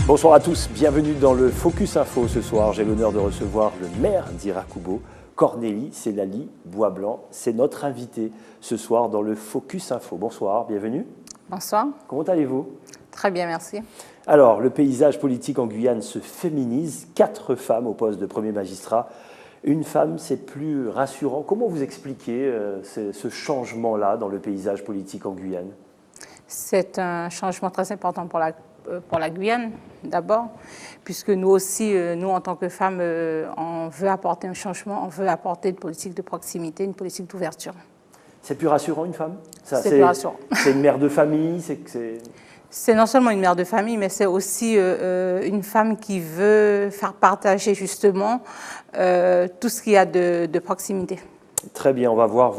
Bonsoir à tous, bienvenue dans le Focus Info. Ce soir, j'ai l'honneur de recevoir le maire d'Irakubo, Cornélie Sellali Boisblanc. C'est notre invité ce soir dans le Focus Info. Bonsoir, bienvenue. Bonsoir. Comment allez-vous? Très bien, merci. Alors, le paysage politique en Guyane se féminise. 4 femmes au poste de premier magistrat. Une femme, c'est plus rassurant. Comment vous expliquez ce changement-là dans le paysage politique en Guyane? C'est un changement très important pour la Guyane, d'abord, puisque nous aussi, nous, en tant que femmes, on veut apporter un changement, on veut apporter une politique de proximité, une politique d'ouverture. C'est plus rassurant, une femme? C'est plus rassurant. C'est une mère de famille? C'est non seulement une mère de famille, mais c'est aussi une femme qui veut faire partager justement tout ce qu'il y a de proximité. Très bien, on va voir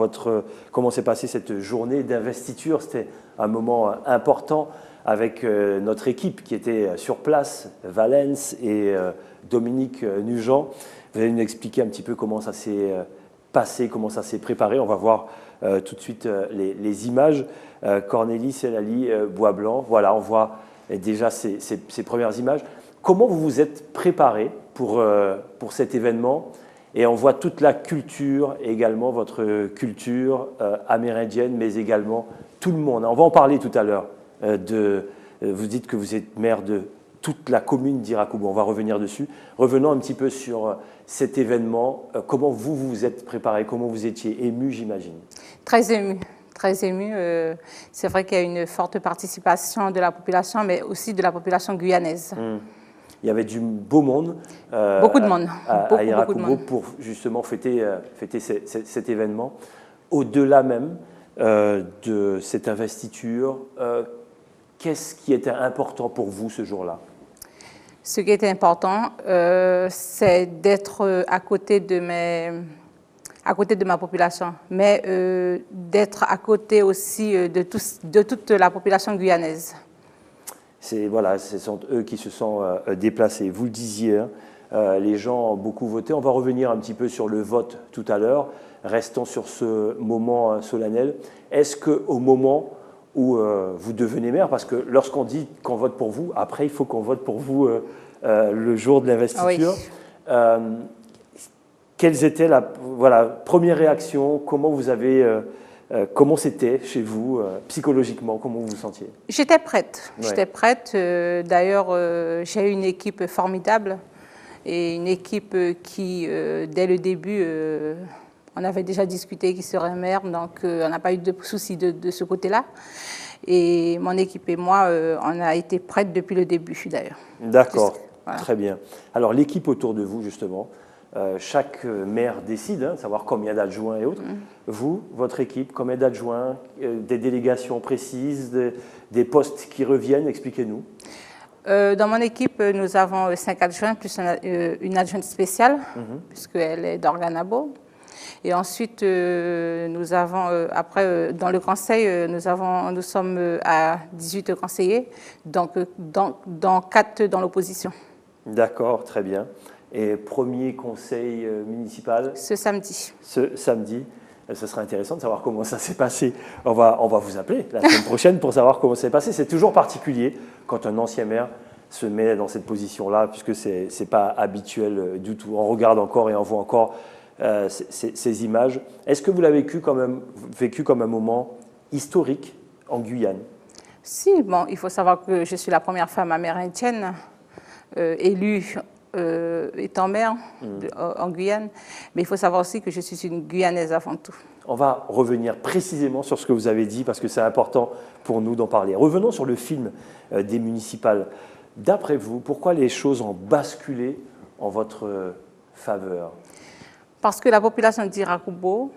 comment s'est passée cette journée d'investiture. C'était un moment important avec notre équipe qui était sur place, Valence et Dominique Nugent. Vous allez nous expliquer un petit peu comment ça s'est passé, comment ça s'est préparé. On va voir tout de suite les images. Cornélie Sellali Boisblanc, voilà, on voit déjà ces premières images. Comment vous vous êtes préparé pour cet événement? Et on voit toute la culture, également votre culture amérindienne, mais également tout le monde. On va en parler tout à l'heure. Vous dites que vous êtes maire de toute la commune d'Irakubo. On va revenir dessus. Revenons un petit peu sur cet événement. Comment vous vous êtes préparé? Comment vous étiez ému, j'imagine? Très ému. Très ému. C'est vrai qu'il y a une forte participation de la population, mais aussi de la population guyanaise. Il y avait du beau monde, beaucoup de monde. à Irakubo pour justement fêter cet événement. Au-delà même de cette investiture, qu'est-ce qui était important pour vous ce jour-là? Ce qui était important, c'est d'être à côté de ma population, mais d'être à côté aussi de toute la population guyanaise. Voilà, ce sont eux qui se sont déplacés. Vous le disiez, les gens ont beaucoup voté. On va revenir un petit peu sur le vote tout à l'heure. Restons sur ce moment solennel. Est-ce qu'au moment où vous devenez maire, parce que lorsqu'on dit qu'on vote pour vous, après il faut qu'on vote pour vous le jour de l'investiture. Oui. Quelles étaient la première réaction? Comment vous avez... comment c'était chez vous, psychologiquement? Comment vous vous sentiez? J'étais prête. Ouais. J'étais prête. D'ailleurs, j'ai une équipe formidable et une équipe qui, dès le début, on avait déjà discuté qui serait maire, donc on n'a pas eu de soucis de ce côté-là. Et mon équipe et moi, on a été prêtes depuis le début, d'ailleurs. D'accord, voilà. Très bien. Alors, l'équipe autour de vous, justement, chaque maire décide, savoir combien d'adjoints et autres. Vous, votre équipe, combien d'adjoints, des délégations précises, des postes qui reviennent? Expliquez-nous. Dans mon équipe, nous avons 5 adjoints plus une adjointe spéciale, puisqu'elle est d'Organabo. Et ensuite, nous avons, dans le conseil, nous sommes à 18 conseillers, donc dans 4 dans l'opposition. D'accord, très bien. Et premier conseil municipal? Ce samedi. Ce samedi. Ce sera intéressant de savoir comment ça s'est passé. On va vous appeler la semaine prochaine pour savoir comment ça s'est passé. C'est toujours particulier quand un ancien maire se met dans cette position-là, puisque ce n'est pas habituel du tout. On regarde encore et on voit encore ces images. Est-ce que vous l'avez vécu comme un moment historique en Guyane? Si, bon, il faut savoir que je suis la première femme amérindienne élue étant maire en Guyane, mais il faut savoir aussi que je suis une Guyanaise avant tout. On va revenir précisément sur ce que vous avez dit parce que c'est important pour nous d'en parler. Revenons sur le film des municipales. D'après vous, pourquoi les choses ont basculé en votre faveur? Parce que la population d'Irakubo,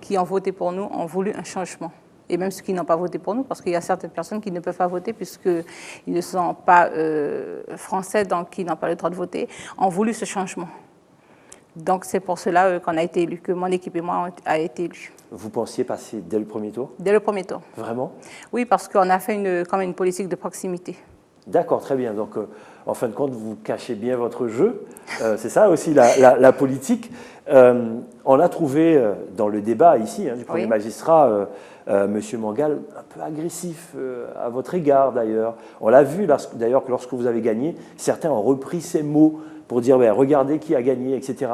qui ont voté pour nous, ont voulu un changement. Et même ceux qui n'ont pas voté pour nous, parce qu'il y a certaines personnes qui ne peuvent pas voter puisqu'ils ne sont pas français, donc qui n'ont pas le droit de voter, ont voulu ce changement. Donc c'est pour cela qu'on a été élus, que mon équipe et moi avons été élus. Vous pensiez passer dès le premier tour? Dès le premier tour. Vraiment? Oui, parce qu'on a fait comme une politique de proximité. D'accord, très bien. Donc, en fin de compte, vous cachez bien votre jeu. C'est ça aussi la politique. On a trouvé dans le débat ici du premier magistrat, M. Mangal, un peu agressif à votre égard d'ailleurs. On l'a vu d'ailleurs que lorsque vous avez gagné, certains ont repris ces mots pour dire ben, regardez qui a gagné, etc.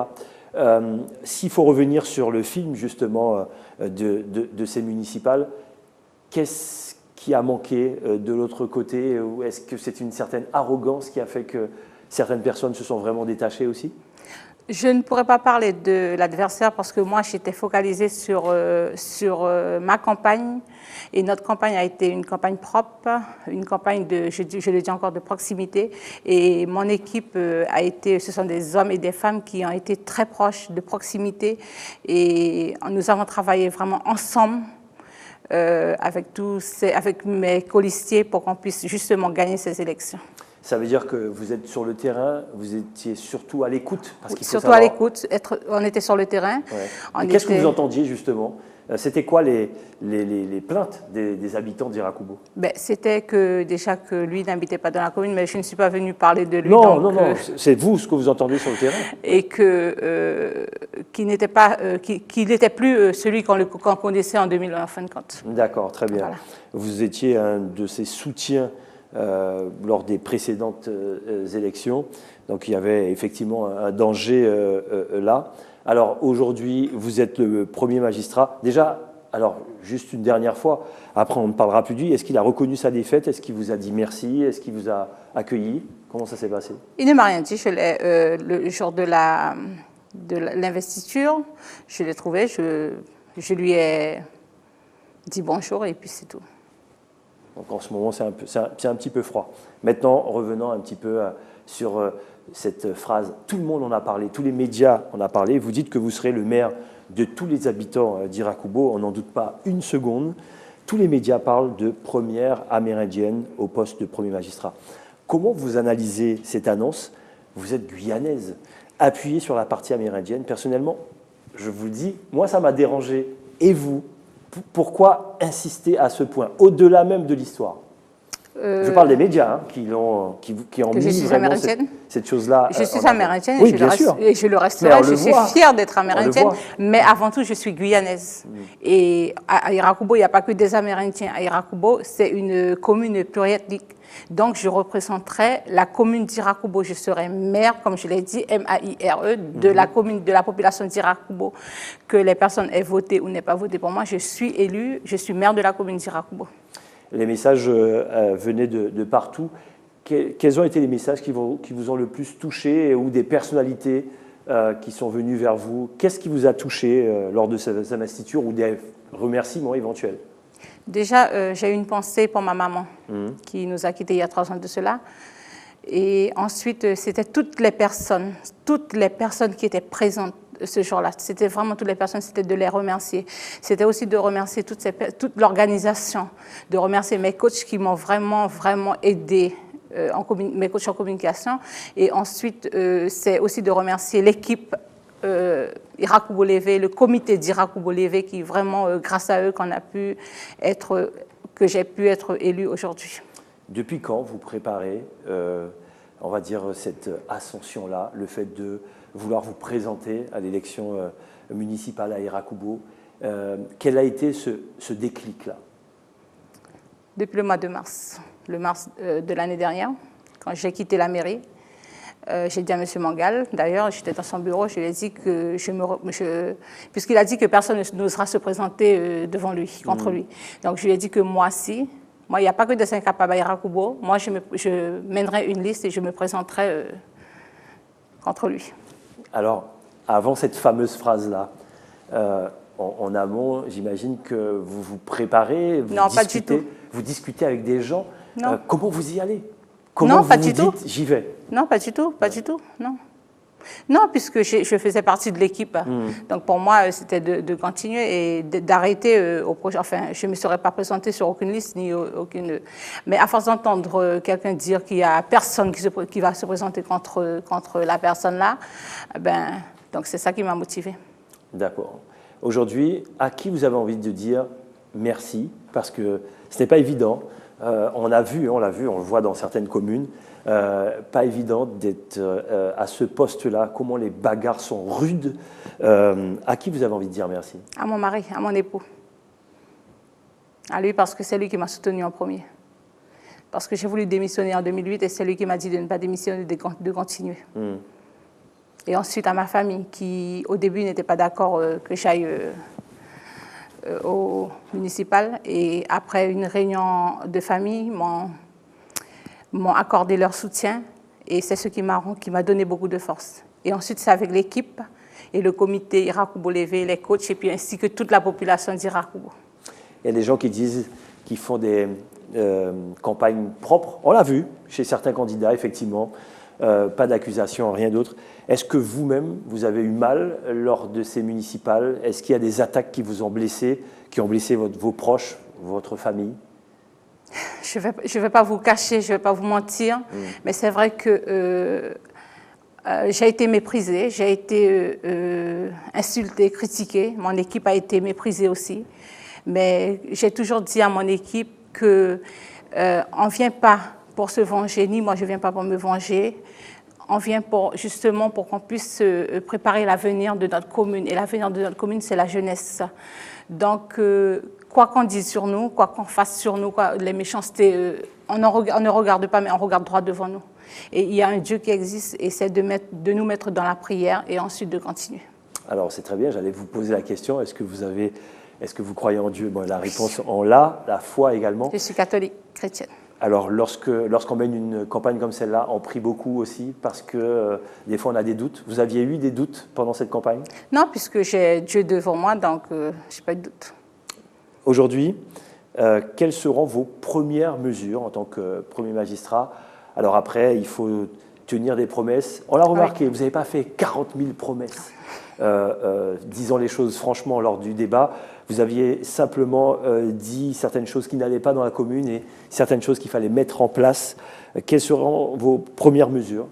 S'il faut revenir sur le film justement de ces municipales, qu'est-ce qui a manqué de l'autre côté? Ou est-ce que c'est une certaine arrogance qui a fait que certaines personnes se sont vraiment détachées aussi? Je ne pourrais pas parler de l'adversaire parce que moi, j'étais focalisée sur ma campagne. Et notre campagne a été une campagne propre, une campagne je le dis encore, de proximité. Et mon équipe ce sont des hommes et des femmes qui ont été très proches de proximité. Et nous avons travaillé vraiment ensemble avec mes colistiers pour qu'on puisse justement gagner ces élections. Ça veut dire que vous êtes sur le terrain, vous étiez surtout à l'écoute. Surtout à l'écoute, on était sur le terrain. Ouais. Qu'est-ce que vous entendiez justement? C'était quoi les plaintes des habitants d'Irakubo? C'était déjà que lui n'habitait pas dans la commune, mais je ne suis pas venue parler de lui. Non, non, c'est vous ce que vous entendez sur le terrain. Et qu'il n'était plus celui qu'on connaissait en 2001, en fin de compte. D'accord, très bien. Voilà. Vous étiez un de ses soutiens lors des précédentes élections. Donc il y avait effectivement un danger là. Alors aujourd'hui, vous êtes le premier magistrat. Déjà, alors juste une dernière fois, après on ne parlera plus de lui, est-ce qu'il a reconnu sa défaite? Est-ce qu'il vous a dit merci? Est-ce qu'il vous a accueilli? Comment ça s'est passé? Il ne m'a rien dit. Le jour de l'investiture, je l'ai trouvé, je lui ai dit bonjour et puis c'est tout. Donc en ce moment, c'est un petit peu froid. Maintenant, revenons un petit peu sur cette phrase. Tout le monde en a parlé, tous les médias en ont parlé. Vous dites que vous serez le maire de tous les habitants d'Irakubo, on n'en doute pas une seconde. Tous les médias parlent de première amérindienne au poste de premier magistrat. Comment vous analysez cette annonce? Vous êtes guyanaise, appuyée sur la partie amérindienne. Personnellement, je vous le dis, moi ça m'a dérangé. Et vous? Pourquoi insister à ce point, au-delà même de l'histoire? Je parle des médias qui ont mis vraiment cette chose-là. Je suis amérindienne oui, et je le resterai. Je suis fière d'être amérindienne, mais avant tout, je suis guyanaise. Et à Irakubo, il n'y a pas que des Amérindiens. À Irakubo, c'est une commune pluriethnique. Donc, je représenterai la commune d'Irakubo. Je serai maire, comme je l'ai dit, M-A-I-R-E, de la commune, de la population d'Irakubo. Que les personnes aient voté ou n'aient pas voté pour moi, je suis élue, je suis maire de la commune d'Irakubo. Les messages venaient de partout. Quels ont été les messages qui vous ont le plus touché ou des personnalités qui sont venues vers vous? Qu'est-ce qui vous a touché lors de ces investitures ou des remerciements éventuels? Déjà, j'ai eu une pensée pour ma maman qui nous a quittés il y a 3 ans de cela. Et ensuite, c'était toutes les personnes qui étaient présentes ce jour-là. C'était vraiment toutes les personnes, c'était de les remercier. C'était aussi de remercier toute l'organisation, de remercier mes coachs qui m'ont vraiment, vraiment aidé, mes coachs en communication. Et ensuite, c'est aussi de remercier l'équipe Irakubo Levé, le comité d'Irakubo Levé qui vraiment, grâce à eux, que j'ai pu être élue aujourd'hui. Depuis quand vous préparez, on va dire, cette ascension-là, le fait de vouloir vous présenter à l'élection municipale à Irakubo? Quel a été ce déclic-là? Depuis le mois de mars, de l'année dernière, quand j'ai quitté la mairie. J'ai dit à M. Mangal, d'ailleurs, j'étais dans son bureau, je lui ai dit que puisqu'il a dit que personne n'osera se présenter devant lui, contre lui. Donc je lui ai dit que moi, il n'y a pas que des incapables à Irakubo, moi je mènerai une liste et je me présenterai contre lui. Alors, avant cette fameuse phrase-là, en amont, j'imagine que vous vous préparez, vous discutez avec des gens. Comment vous y allez? Comment vous dites j'y vais? Non, pas du tout, non. Non, puisque je faisais partie de l'équipe. Donc pour moi, c'était de continuer et d'arrêter au projet. Enfin, je ne me serais pas présentée sur aucune liste, ni aucune. Mais à force d'entendre quelqu'un dire qu'il n'y a personne qui va se présenter contre la personne-là, donc c'est ça qui m'a motivée. D'accord. Aujourd'hui, à qui vous avez envie de dire merci? Parce que ce n'est pas évident. On l'a vu, on le voit dans certaines communes. Pas évident d'être à ce poste-là. Comment les bagarres sont rudes. À qui vous avez envie de dire merci? À mon mari, à mon époux. À lui, parce que c'est lui qui m'a soutenu en premier. Parce que j'ai voulu démissionner en 2008 et c'est lui qui m'a dit de ne pas démissionner, de continuer. Et ensuite à ma famille qui, au début, n'était pas d'accord que j'aille au municipal. Et après une réunion de famille, m'ont accordé leur soutien. Et c'est ce qui m'a donné beaucoup de force. Et ensuite, c'est avec l'équipe et le comité Irakubo Levé, les coachs, et puis ainsi que toute la population d'Irakubo. Il y a des gens qui disent qu'ils font des campagnes propres. On l'a vu chez certains candidats, effectivement. Pas d'accusation, rien d'autre. Est-ce que vous-même, vous avez eu mal lors de ces municipales? Est-ce qu'il y a des attaques qui vous ont blessé, qui ont blessé vos proches, votre famille? Je vais pas vous cacher, je ne vais pas vous mentir, mais c'est vrai que j'ai été méprisée, j'ai été insultée, critiquée. Mon équipe a été méprisée aussi. Mais j'ai toujours dit à mon équipe qu'on ne vient pas pour se venger, ni moi je ne viens pas pour me venger. On vient justement pour qu'on puisse préparer l'avenir de notre commune. Et l'avenir de notre commune, c'est la jeunesse. Donc, quoi qu'on dise sur nous, quoi qu'on fasse sur nous, les méchancetés, on ne regarde pas, mais on regarde droit devant nous. Et il y a un Dieu qui existe et c'est de nous mettre dans la prière et ensuite de continuer. Alors, c'est très bien, j'allais vous poser la question, est-ce que vous croyez en Dieu? Bon, la réponse, on l'a, la foi également. Je suis catholique, chrétienne. Alors, lorsqu'on mène une campagne comme celle-là, on prie beaucoup aussi parce que des fois on a des doutes. Vous aviez eu des doutes pendant cette campagne? Non, puisque j'ai Dieu devant moi, donc je n'ai pas de doute. Aujourd'hui, quelles seront vos premières mesures en tant que premier magistrat? Alors après, il faut tenir des promesses. On l'a remarqué, vous n'avez pas fait 40 000 promesses. Disons les choses franchement lors du débat. Vous aviez simplement dit certaines choses qui n'allaient pas dans la commune et certaines choses qu'il fallait mettre en place. Quelles seront vos premières mesures?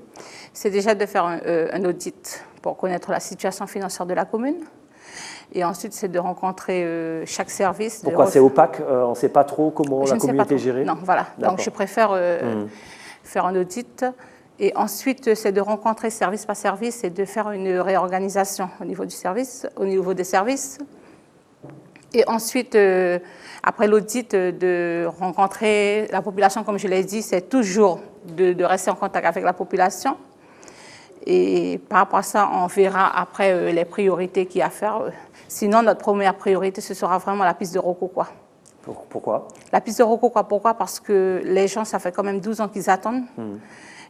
C'est déjà de faire un audit pour connaître la situation financière de la commune. Et ensuite, c'est de rencontrer chaque service. Pourquoi c'est opaque? On ne sait pas trop comment la communauté est gérée? Non, voilà. Donc, je préfère faire un audit. Et ensuite, c'est de rencontrer service par service et de faire une réorganisation au niveau du service, au niveau des services. Et ensuite, après l'audit, de rencontrer la population, comme je l'ai dit, c'est toujours de rester en contact avec la population. Et par rapport à ça, on verra après les priorités qu'il y a à faire. Sinon, notre première priorité, ce sera vraiment la piste de Rokokwa. Pourquoi? La piste de Rokokwa, pourquoi? Parce que les gens, ça fait quand même 12 ans qu'ils attendent.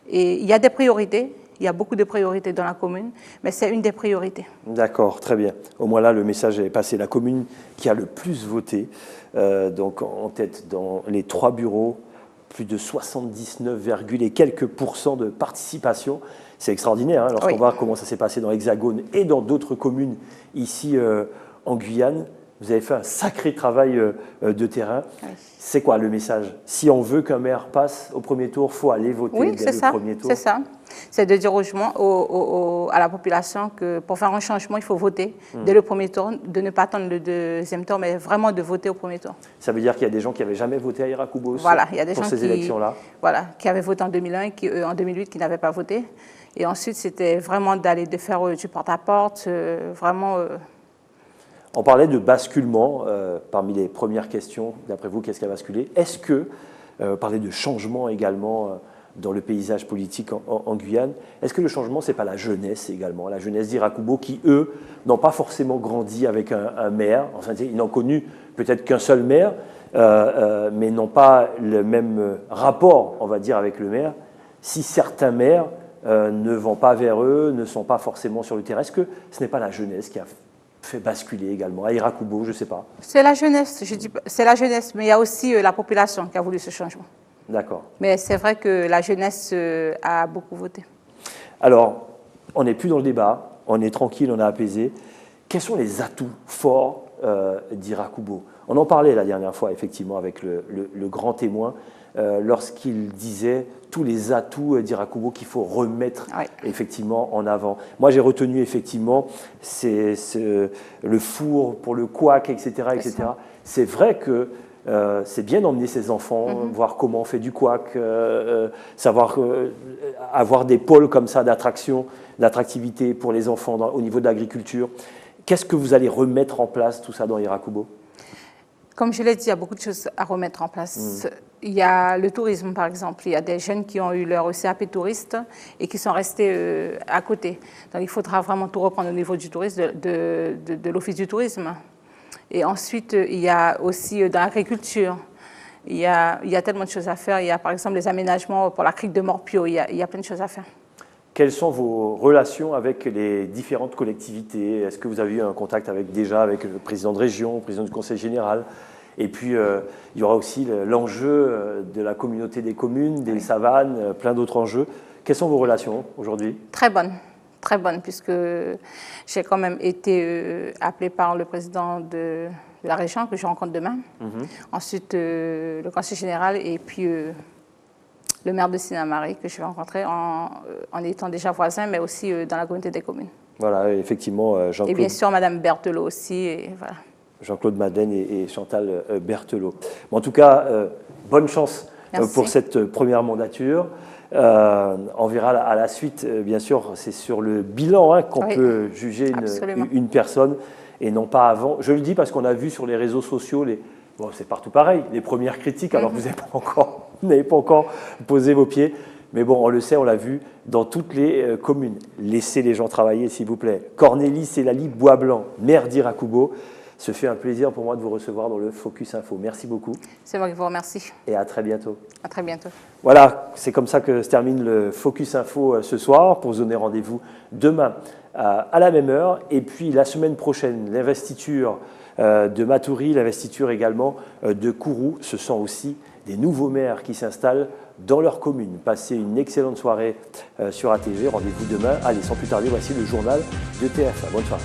Et il y a des priorités, il y a beaucoup de priorités dans la commune, mais c'est une des priorités. D'accord, très bien. Au moins là, le message est passé. La commune qui a le plus voté, donc en tête dans les 3 bureaux, plus de 79, et quelques % de participation. C'est extraordinaire hein, lorsqu'on voit comment ça s'est passé dans l'Hexagone et dans d'autres communes ici en Guyane. Vous avez fait un sacré travail de terrain. Oui. C'est quoi le message? Si on veut qu'un maire passe au premier tour, il faut aller voter dès le premier tour. Oui, c'est ça. C'est de dire à la population que pour faire un changement, il faut voter dès le premier tour, de ne pas attendre le deuxième tour, mais vraiment de voter au premier tour. Ça veut dire qu'il y a des gens qui n'avaient jamais voté à Irakubo pour ces élections-là? Voilà, qui avaient voté en 2001 et en 2008 qui n'avaient pas voté. Et ensuite, c'était vraiment de faire du porte-à-porte, vraiment... On parlait de basculement, parmi les premières questions, d'après vous, qu'est-ce qui a basculé? Est-ce que, parler de changement également dans le paysage politique en Guyane, est-ce que le changement, ce n'est pas la jeunesse également, la jeunesse d'Irakubo qui, eux, n'ont pas forcément grandi avec un maire, enfin, ils n'ont connu peut-être qu'un seul maire, mais n'ont pas le même rapport, on va dire, avec le maire. Si certains maires ne vont pas vers eux, ne sont pas forcément sur le terrain, est-ce que ce n'est pas la jeunesse qui a fait basculer également à Irakubo, je ne sais pas? C'est la jeunesse, je dis, c'est la jeunesse, mais il y a aussi la population qui a voulu ce changement. D'accord. Mais c'est vrai que la jeunesse a beaucoup voté. Alors, on n'est plus dans le débat, on est tranquille, on a apaisé. Quels sont les atouts forts d'Irakubo? On en parlait la dernière fois, effectivement, avec le grand témoin, lorsqu'il disait tous les atouts d'Irakubo qu'il faut remettre effectivement en avant. Moi, j'ai retenu effectivement le four pour le couac, etc. etc. C'est vrai que c'est bien d'emmener ses enfants, voir comment on fait du couac, savoir avoir des pôles comme ça d'attraction, d'attractivité pour les enfants au niveau de l'agriculture. Qu'est-ce que vous allez remettre en place, tout ça, dans Irakubo? Comme je l'ai dit, il y a beaucoup de choses à remettre en place. Il y a le tourisme, par exemple. Il y a des jeunes qui ont eu leur CAP touriste et qui sont restés à côté. Donc, il faudra vraiment tout reprendre au niveau du tourisme, de l'Office du tourisme. Et ensuite, il y a aussi dans l'agriculture, il y a tellement de choses à faire. Il y a, par exemple, les aménagements pour la crique de Morpio. Il y a plein de choses à faire. Quelles sont vos relations avec les différentes collectivités? Est-ce que vous avez eu un contact déjà avec le président de région, le président du conseil général? Et puis, il y aura aussi l'enjeu de la communauté des communes, des savanes, plein d'autres enjeux. Quelles sont vos relations aujourd'hui? Très bonnes, puisque j'ai quand même été appelée par le président de la région, que je rencontre demain. Ensuite, le conseil général et puis le maire de Sinnamary, que je vais rencontrer en étant déjà voisin, mais aussi dans la communauté des communes. Voilà, effectivement, Jean-Claude. Et bien sûr, Madame Berthelot aussi, et voilà. Jean-Claude Madeleine et Chantal Berthelot. Mais en tout cas, bonne chance pour cette première mandature. On verra à la suite, bien sûr, c'est sur le bilan qu'on peut juger une personne et non pas avant. Je le dis parce qu'on a vu sur les réseaux sociaux, bon, c'est partout pareil, les premières critiques, alors que vous n'avez pas encore posé vos pieds. Mais bon, on le sait, on l'a vu dans toutes les communes. Laissez les gens travailler, s'il vous plaît. Cornélie Célali Boisblanc, maire d'Irakubo. Ce fait un plaisir pour moi de vous recevoir dans le Focus Info. Merci beaucoup. C'est moi qui vous remercie. Et à très bientôt. À très bientôt. Voilà, c'est comme ça que se termine le Focus Info ce soir, pour vous donner rendez-vous demain à la même heure. Et puis la semaine prochaine, l'investiture de Matoury, l'investiture également de Kourou. Ce sont aussi des nouveaux maires qui s'installent dans leur commune. Passez une excellente soirée sur ATV. Rendez-vous demain. Allez, sans plus tarder, voici le journal de TF1. Bonne soirée.